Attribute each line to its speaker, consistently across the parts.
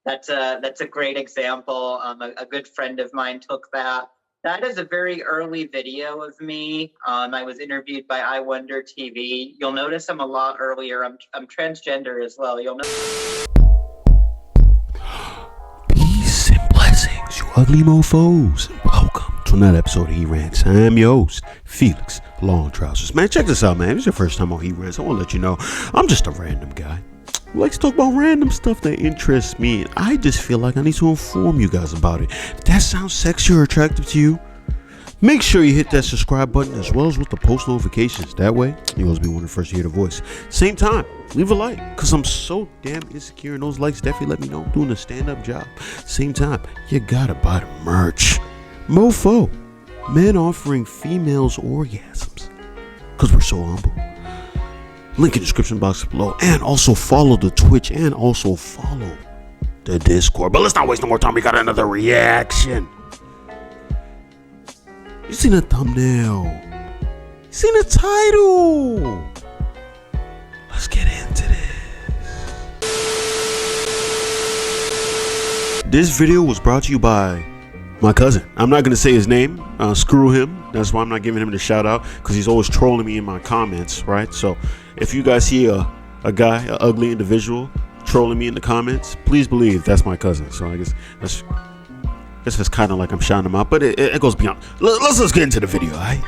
Speaker 1: That's a great example. A good friend of mine took that. That is a very early video of me. I was interviewed by I Wonder TV. You'll notice I'm a lot earlier. I'm transgender as well. You'll know.
Speaker 2: Peace and blessings, you ugly mofos. Welcome to another episode of He Rants. I'm your host, Felix Long Trousers. Man, check this out, man. If it's your first time on He Rants, I want to let you know I'm just a random guy who likes to talk about random stuff that interests me. And I just feel like I need to inform you guys about it. If that sounds sexy or attractive to you, make sure you hit that subscribe button as well as with the post notifications. That way, you'll always be one of the first to hear the voice. Same time, leave a like, because I'm so damn insecure, and those likes definitely let me know I'm doing a stand-up job. Same time, you gotta buy the merch. Mofo, men offering females orgasms, because we're so humble. Link in the description box below, and also follow the Twitch, and also follow the Discord. But let's not waste no more time, we got another reaction. You seen the thumbnail. You seen the title. Let's get into this. This video was brought to you by my cousin. I'm not going to say his name. Screw him. That's why I'm not giving him the shout out, because he's always trolling me in my comments, right? So if you guys see a guy, an ugly individual, trolling me in the comments, please believe that's my cousin. So I guess it's kind of like I'm shouting him out, but it goes beyond. Let's get into the video, alright?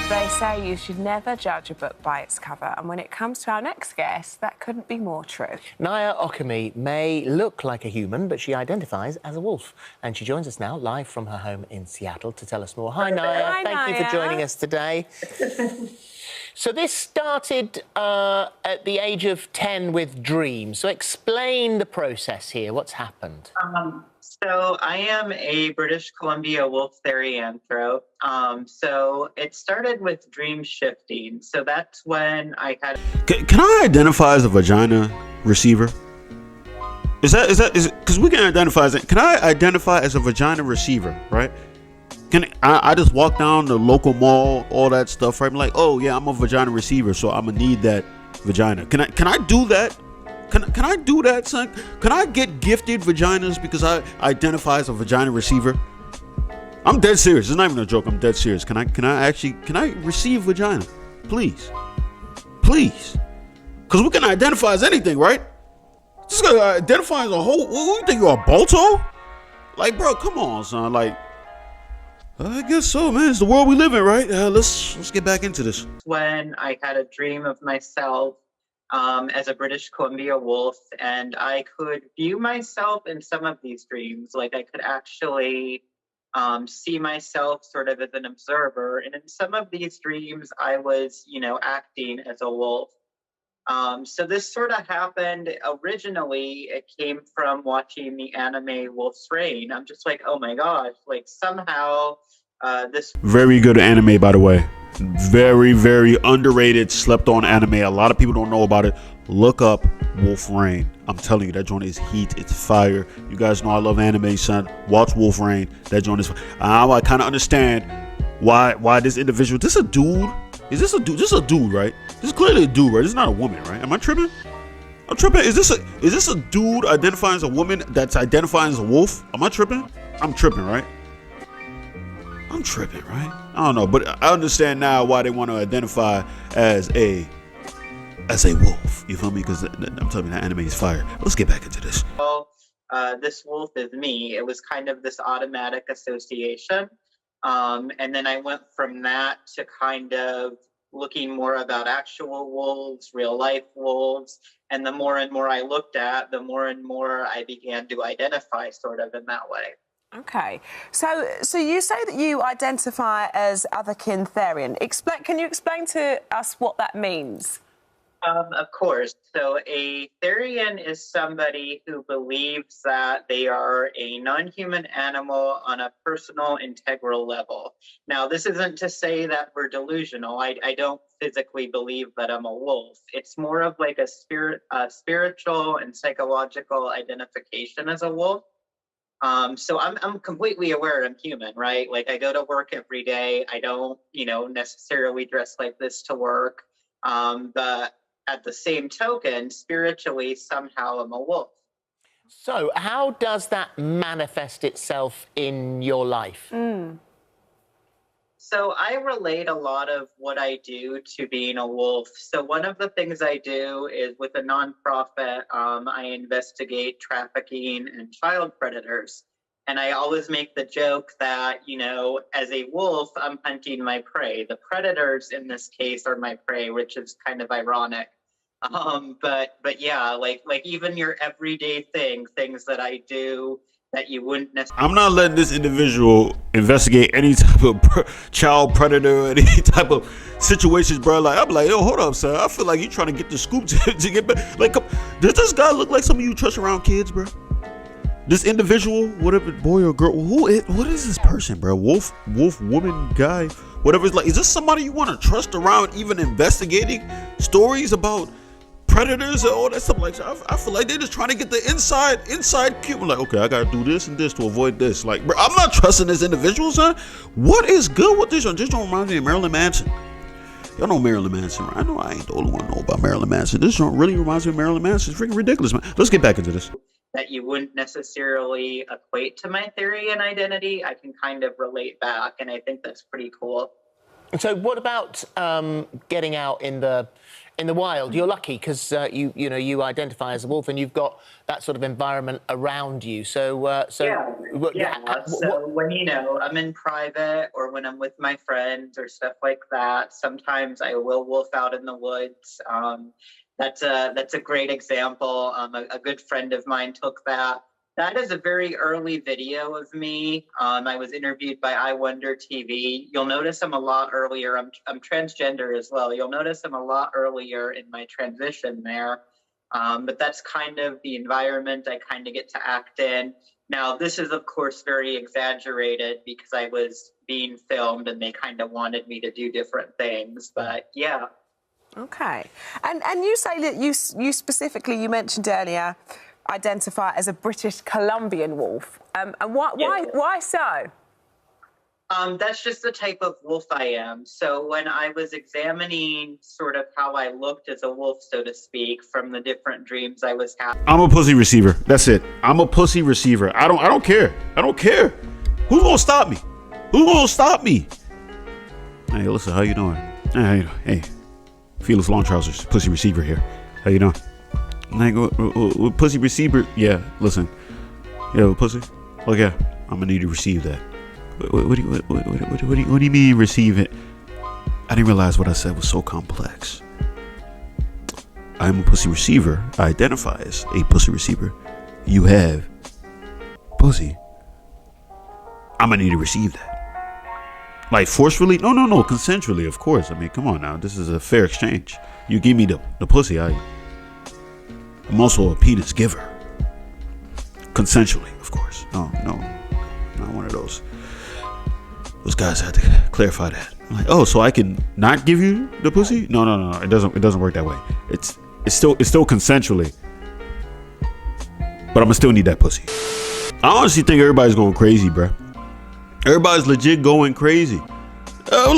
Speaker 3: They say you should never judge a book by its cover, and when it comes to our next guest, that couldn't be more true.
Speaker 4: Naya Okami may look like a human, but she identifies as a wolf. And she joins us now live from her home in Seattle to tell us more. Hi, Naya.
Speaker 3: Hi,
Speaker 4: Thank you for joining us today. So this started at the age of 10 with dreams. So explain the process here. What's happened?
Speaker 1: So I am a British Columbia wolf therianthrope. So it started with dream shifting. So that's when I had.
Speaker 2: Can I identify as a vagina receiver? Is it? Because we can identify as. Can I identify as a vagina receiver? Right? Can I just walk down the local mall, all that stuff, right? I'm like, oh yeah, I'm a vagina receiver, so I'm gonna need that vagina. Can I do that? Can I do that, son? Can I get gifted vaginas because I identify as a vagina receiver? I'm dead serious. It's not even a joke. I'm dead serious. Can I receive vagina? Please. Because we can identify as anything, right? Just gotta identify as a whole. What do you think, you're a Balto? Like, bro, come on, son. Like, I guess so, man. It's the world we live in, right? Let's get back into this.
Speaker 1: When I had a dream of myself as a British Columbia wolf, and I could view myself in some of these dreams. Like, I could actually see myself sort of as an observer. And in some of these dreams, I was, acting as a wolf. So this sort of happened originally. It came from watching the anime Wolf's Rain. I'm just like, oh my gosh, like somehow this.
Speaker 2: Very good anime, by the way. Very, very underrated, slept on anime. A lot of people don't know about it. Look up Wolf Rain. I'm telling you, that joint is heat. It's fire. You guys know I love anime, son. Watch Wolf Rain. That joint is. I kind of understand why this individual. This a dude. Is this a dude? This is a dude, right? This is clearly a dude, right? This is not a woman, right? Am I tripping? I'm tripping. Is this a dude identifying as a woman that's identifying as a wolf? Am I tripping? I'm tripping, right? I'm tripping, right? I don't know, but I understand now why they want to identify as a wolf. You feel me? Because I'm telling you, that anime is fire. Let's get back into this.
Speaker 1: Well, this wolf is me. It was kind of this automatic association. And then I went from that to kind of looking more about actual wolves, real life wolves. And the more and more I looked at, the more and more I began to identify sort of in that way.
Speaker 3: Okay, so you say that you identify as otherkin therian. Can you explain to us what that means?
Speaker 1: Of course. So a therian is somebody who believes that they are a non-human animal on a personal, integral level. Now, this isn't to say that we're delusional. I don't physically believe that I'm a wolf. It's more of like a spiritual and psychological identification as a wolf. So I'm completely aware I'm human, right? Like, I go to work every day. I don't, necessarily dress like this to work. But at the same token, spiritually, somehow I'm a wolf.
Speaker 4: So how does that manifest itself in your life?
Speaker 1: So I relate a lot of what I do to being a wolf. So one of the things I do is with a nonprofit, I investigate trafficking and child predators. And I always make the joke that, you know, as a wolf, I'm hunting my prey. The predators in this case are my prey, which is kind of ironic. But yeah, like even your everyday things that I do that you wouldn't necessarily.
Speaker 2: I'm not letting this individual investigate any type of child predator or any type of situations, bro. Like, I'm like, yo, hold up, sir. I feel like you're trying to get the scoop to get back. Like, does this guy look like some of you trust around kids, bro? This individual, whatever, boy or girl, what is this person, bro? Wolf, woman, guy, whatever. It's like, is this somebody you want to trust around, even investigating stories about predators and all that stuff? Like, I feel like they're just trying to get the inside cube. Like, okay, I gotta do this and this to avoid this. Like, bro, I'm not trusting this individual, son. What is good with this one? This don't remind me of Marilyn Manson. Y'all know Marilyn Manson, right? I know I ain't the only one to know about Marilyn Manson. This one really reminds me of Marilyn Manson. It's freaking ridiculous, man. Let's get back into this.
Speaker 1: That you wouldn't necessarily equate to my theory and identity, I can kind of relate back, and I think that's pretty cool.
Speaker 4: So what about getting out in the wild? You're lucky because you identify as a wolf and you've got that sort of environment around you. So
Speaker 1: when, you know, I'm in private or when I'm with my friends or stuff like that, sometimes I will wolf out in the woods. That's a great example. A good friend of mine took that. That is a very early video of me. I was interviewed by I Wonder TV. You'll notice I'm a lot earlier. I'm transgender as well. You'll notice I'm a lot earlier in my transition there. But that's kind of the environment I kind of get to act in. Now, this is, of course, very exaggerated because I was being filmed and they kind of wanted me to do different things. But yeah.
Speaker 3: Okay. And you say that you specifically, you mentioned earlier, identify as a British Columbian wolf. And why so?
Speaker 1: That's just the type of wolf I am. So when I was examining sort of how I looked as a wolf, so to speak, from the different dreams I was having.
Speaker 2: I'm a pussy receiver. That's it. I'm a pussy receiver. I don't care. I don't care. Who's gonna stop me? Who's gonna stop me? Hey, listen, how you doing? Hey, Felix Long Trousers, pussy receiver here. How you doing? Like, pussy receiver? Yeah, listen. Yeah, pussy? Oh yeah, I'm gonna need to receive that. What do you mean receive it? I didn't realize what I said was so complex. I'm a pussy receiver. I identify as a pussy receiver. You have pussy. I'm gonna need to receive that. Like forcefully? No, consensually, of course. I mean, come on now. This is a fair exchange. You give me the pussy, I'm also a penis giver. Consensually, of course. No, not one of those. Those guys had to clarify that. I'm like, oh, so I can not give you the pussy? No. It doesn't work that way. It's still consensually. But I'm gonna still need that pussy. I honestly think everybody's going crazy, bruh. Everybody's legit going crazy. I was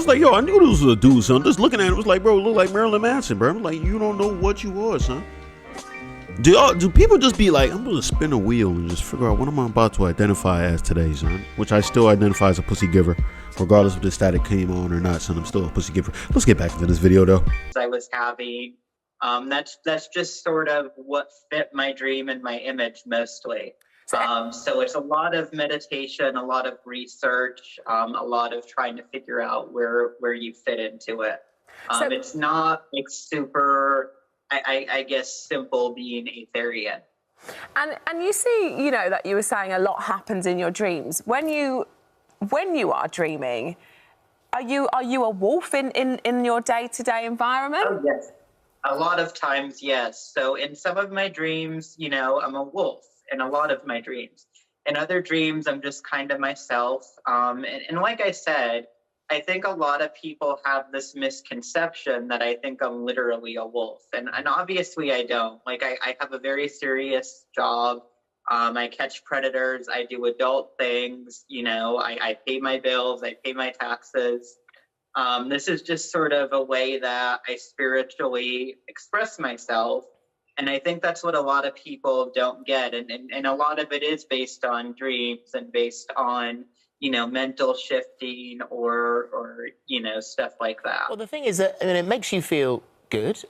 Speaker 2: like, yo, I knew this was a dude, son. Just looking at it, was like, bro, look like Marilyn Manson, bro. I'm like, you don't know what you are, son. Do people just be like, I'm gonna spin a wheel and just figure out what am I about to identify as today, son? Which I still identify as a pussy giver, regardless if the static came on or not, son. I'm still a pussy giver. Let's get back into this video, though.
Speaker 1: I was having, that's just sort of what fit my dream and my image mostly. So it's a lot of meditation, a lot of research, a lot of trying to figure out where you fit into it. It's not like super, I guess, simple being Aetherian.
Speaker 3: And you see, you know, that you were saying a lot happens in your dreams. When you are dreaming, are you a wolf in your day-to-day environment?
Speaker 1: Oh, yes. A lot of times, yes. So in some of my dreams, you know, I'm a wolf. In a lot of my dreams. In other dreams, I'm just kind of myself. And like I said, I think a lot of people have this misconception that I think I'm literally a wolf. And obviously I don't. Like I have a very serious job. I catch predators. I do adult things. You know, I pay my bills. I pay my taxes. This is just sort of a way that I spiritually express myself. And I think that's what a lot of people don't get. And a lot of it is based on dreams and based on, mental shifting or stuff like that.
Speaker 4: Well, the thing is that it makes you feel good.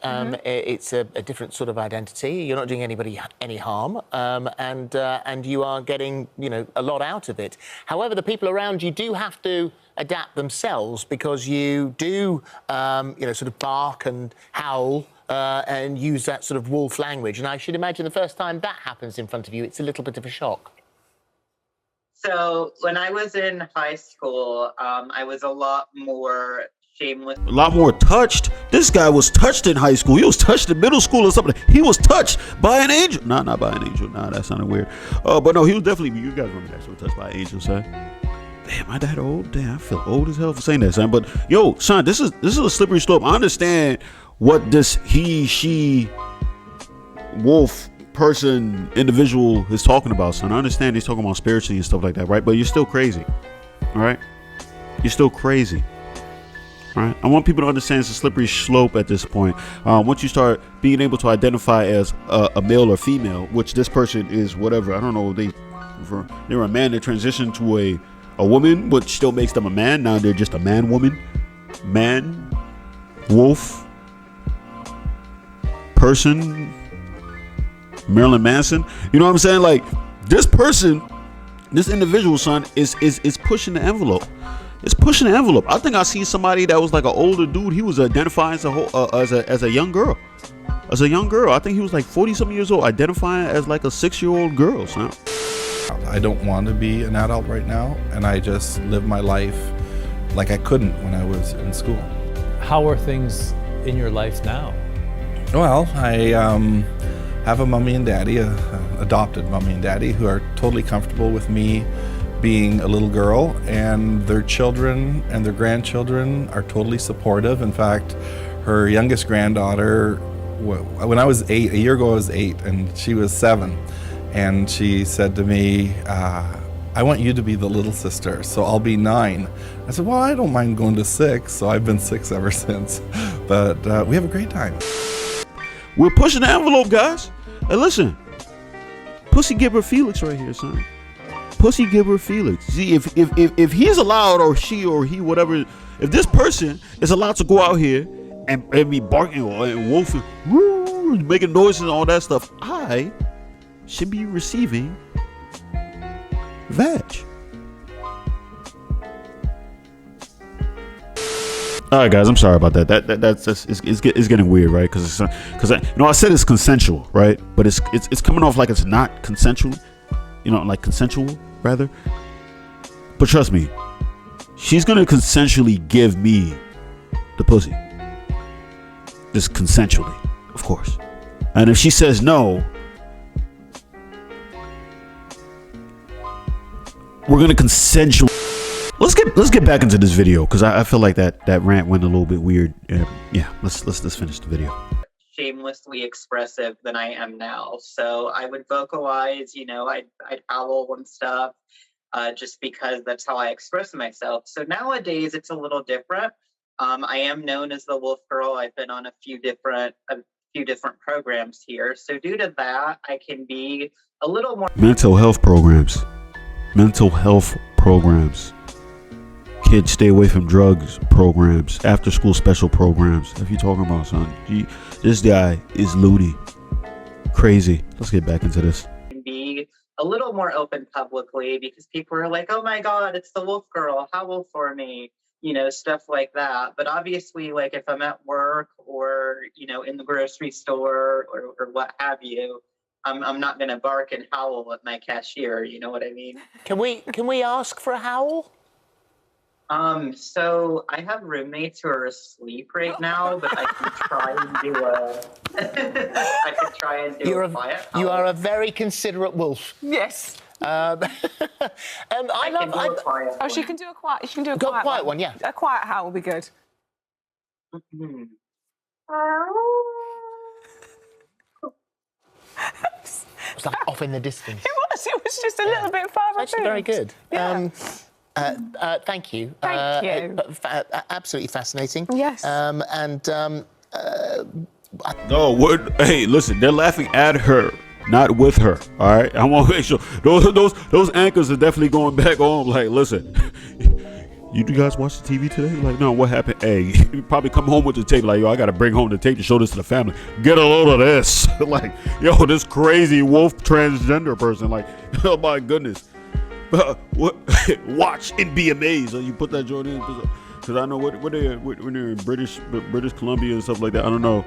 Speaker 4: It's a different sort of identity. You're not doing anybody any harm, and you are getting a lot out of it. However, the people around you do have to adapt themselves because you do sort of bark and howl and use that sort of wolf language. And I should imagine the first time that happens in front of you, it's a little bit of a shock.
Speaker 1: So when I was in high school, I was a lot more shameless.
Speaker 2: A lot more touched. This guy was touched in high school. He was touched in middle school or something. He was touched by an angel. Nah, not by an angel. Nah, that sounded weird. But no, he was definitely, you guys remember that, so touched by an angel, son. Damn, am I that old? Damn, I feel old as hell for saying that, son. But yo, son, this is a slippery slope. I understand what this he, she, wolf, person, individual is talking about, son. I understand he's talking about spiritually and stuff like that, right? But you're still crazy, all right? You're still crazy, all right? I want people to understand it's a slippery slope at this point. Once you start being able to identify as a male or female, which this person is whatever, I don't know, they were a man, they transitioned to a woman, which still makes them a man. Now they're just a man-woman, man, wolf, person, Marilyn Manson. You know what I'm saying? Like, this person, this individual, son, is pushing the envelope. It's pushing the envelope. I think I see somebody that was like an older dude. He was identifying as a young girl. As a young girl. I think he was like 40-something years old, identifying as like a 6-year-old girl, son.
Speaker 5: I don't want to be an adult right now, and I just live my life like I couldn't when I was in school.
Speaker 6: How are things in your life now?
Speaker 5: Well, I have a mommy and daddy, adopted mommy and daddy, who are totally comfortable with me being a little girl, and their children and their grandchildren are totally supportive. In fact, her youngest granddaughter, when I was 8, a year ago I was 8, and she was 7, and she said to me, I want you to be the little sister, so I'll be 9. I said, well, I don't mind going to 6, so I've been 6 ever since. But we have a great time.
Speaker 2: We're pushing the envelope, guys. And listen, Pussy Gibber Felix right here, son. Pussy Gibber Felix. See, if he's allowed, or she or he, whatever, if this person is allowed to go out here and be barking and wolfing, woo, making noises and all that stuff, I should be receiving veg. All right, guys, I'm sorry about that. That's just, it's getting weird, right? Because I said it's consensual, right? But it's coming off like it's not consensual, like consensual rather. But trust me, she's gonna consensually give me the pussy, just consensually, of course. And if she says no, we're gonna consensual. Let's get back into this video, because I feel like that rant went a little bit weird. Yeah, let's finish the video.
Speaker 1: Shamelessly expressive than I am now. So I would vocalize, I'd howl and stuff, just because that's how I express myself. So nowadays it's a little different. I am known as the Wolf Girl. I've been on a few different programs here. So due to that, I can be a little more
Speaker 2: mental health programs. Kids stay away from drugs programs, after school special programs. If you're talking about, son, this guy is loony, crazy. Let's get back into this.
Speaker 1: Be a little more open publicly, because people are like, oh my God, it's the Wolf Girl, howl for me, stuff like that. But obviously, like if I'm at work or, in the grocery store or what have you, I'm not gonna bark and howl at my cashier, you know what I mean?
Speaker 4: Can we ask for a howl?
Speaker 1: So I have roommates who are asleep right now, but I can try and do a quiet howl.
Speaker 4: You are a very considerate wolf.
Speaker 3: Yes. She can do a quiet. She can do a quiet
Speaker 4: one. Yeah.
Speaker 3: A quiet howl will be good.
Speaker 1: Mm-hmm.
Speaker 4: It's like off in the distance.
Speaker 3: It was just a little bit far.
Speaker 4: Actually, very good.
Speaker 3: Yeah.
Speaker 4: Thank you.
Speaker 3: Thank you.
Speaker 4: Absolutely fascinating.
Speaker 3: Yes.
Speaker 2: No, what? Hey, listen, they're laughing at her, not with her. All right, I want to make sure those anchors are definitely going back on. Like, listen, you guys watch the TV today? Like, no, what happened? Hey, you probably come home with the tape. Like, yo, I got to bring home the tape to show this to the family. Get a load of this. Like, yo, this crazy wolf transgender person. Like, oh my goodness. What? Watch and be amazed. So you put that joint in. Because I know when they're in British Columbia and stuff like that. I don't know.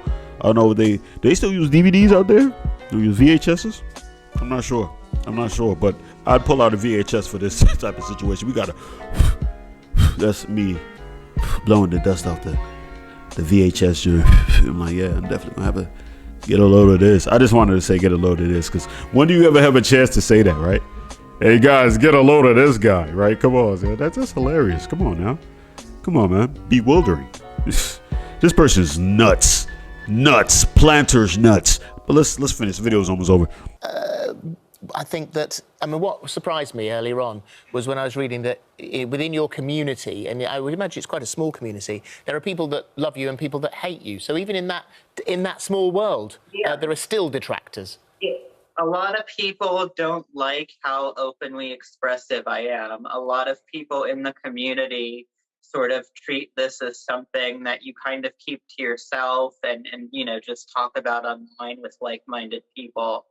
Speaker 2: They still use DVDs out there. They use VHSs. I'm not sure. But I'd pull out a VHS for this type of situation. We gotta. That's me blowing the dust off the VHS. I'm like, yeah, I'm definitely gonna have to get a load of this. I just wanted to say get a load of this because when do you ever have a chance to say that, right? Hey guys, get a load of this guy, right? Come on, man. That's hilarious. Come on now. Come on, man. Bewildering. This person's nuts. Planters nuts. But let's finish. The video's almost over.
Speaker 4: I think that, what surprised me earlier on was when I was reading that within your community, and I would imagine it's quite a small community, there are people that love you and people that hate you. So even in that small world, there are still detractors.
Speaker 1: A lot of people don't like how openly expressive I am. A lot of people in the community sort of treat this as something that you kind of keep to yourself and just talk about online with like-minded people.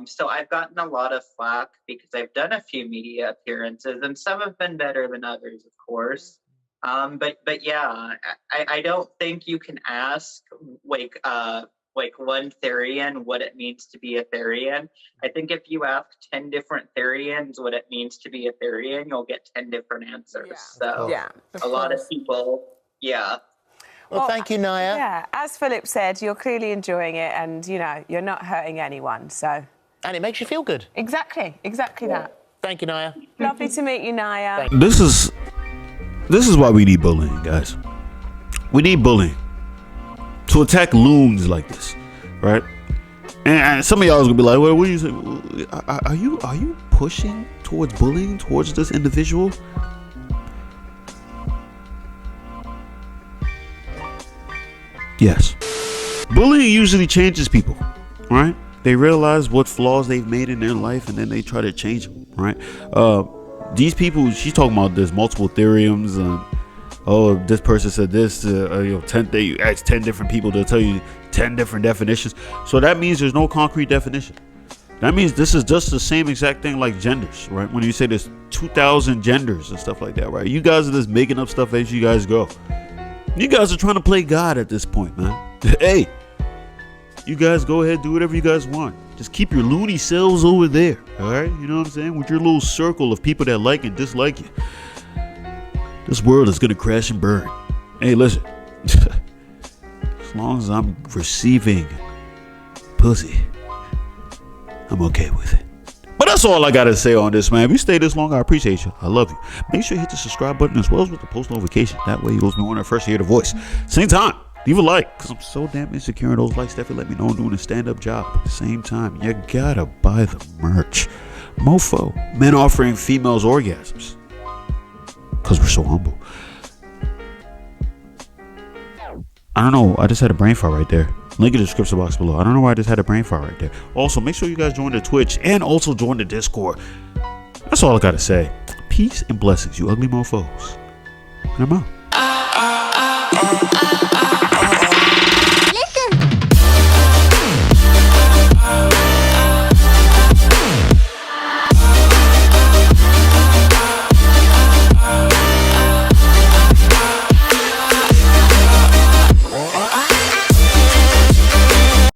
Speaker 1: So I've gotten a lot of flack because I've done a few media appearances and some have been better than others, of course. But yeah, I don't think you can ask like one Therian what it means to be a Therian. I think if you ask 10 different Therians what it means to be a Therian, you'll get 10 different answers.
Speaker 3: Yeah.
Speaker 1: So
Speaker 3: Yeah,
Speaker 1: a lot of people, yeah.
Speaker 4: Well, thank you, Naya.
Speaker 3: Yeah, as Philip said, you're clearly enjoying it and, you're not hurting anyone, so...
Speaker 4: And it makes you feel good.
Speaker 3: Exactly that.
Speaker 4: Thank you, Naya.
Speaker 3: Lovely to meet you, Naya.
Speaker 2: This is why we need bullying, guys. We need bullying to attack loons like this, right? And some of y'all is gonna be like, well, what do you say? Are you pushing towards bullying towards this individual? Yes. Bullying usually changes people, right? They realize what flaws they've made in their life and then they try to change them, right? These people, she's talking about there's multiple theorems and this person said this, 10, you ask 10 different people to tell you 10 different definitions. So that means there's no concrete definition. That means this is just the same exact thing like genders, right? When you say there's 2,000 genders and stuff like that, right? You guys are just making up stuff as you guys go. You guys are trying to play God at this point, man. Hey, you guys go ahead, do whatever you guys want. Just keep your loony selves over there, all right? You know what I'm saying? With your little circle of people that like and dislike you. This world is gonna crash and burn. Hey, listen. As long as I'm receiving pussy, I'm okay with it. But that's all I gotta say on this, man. If you stay this long, I appreciate you. I love you. Make sure you hit the subscribe button as well as with the post notification. That way you'll be one of the first to hear the voice. Same time, leave a like, because I'm so damn insecure in those likes. Definitely let me know I'm doing a stand-up job. At the same time, you gotta buy the merch. Mofo, men offering females orgasms. Because we're so humble. I don't know. I just had a brain fart right there. Link in the description box below. I don't know why I just had a brain fart right there. Also, make sure you guys join the Twitch and also join the Discord. That's all I gotta say. Peace and blessings, you ugly mofos. And I'm out.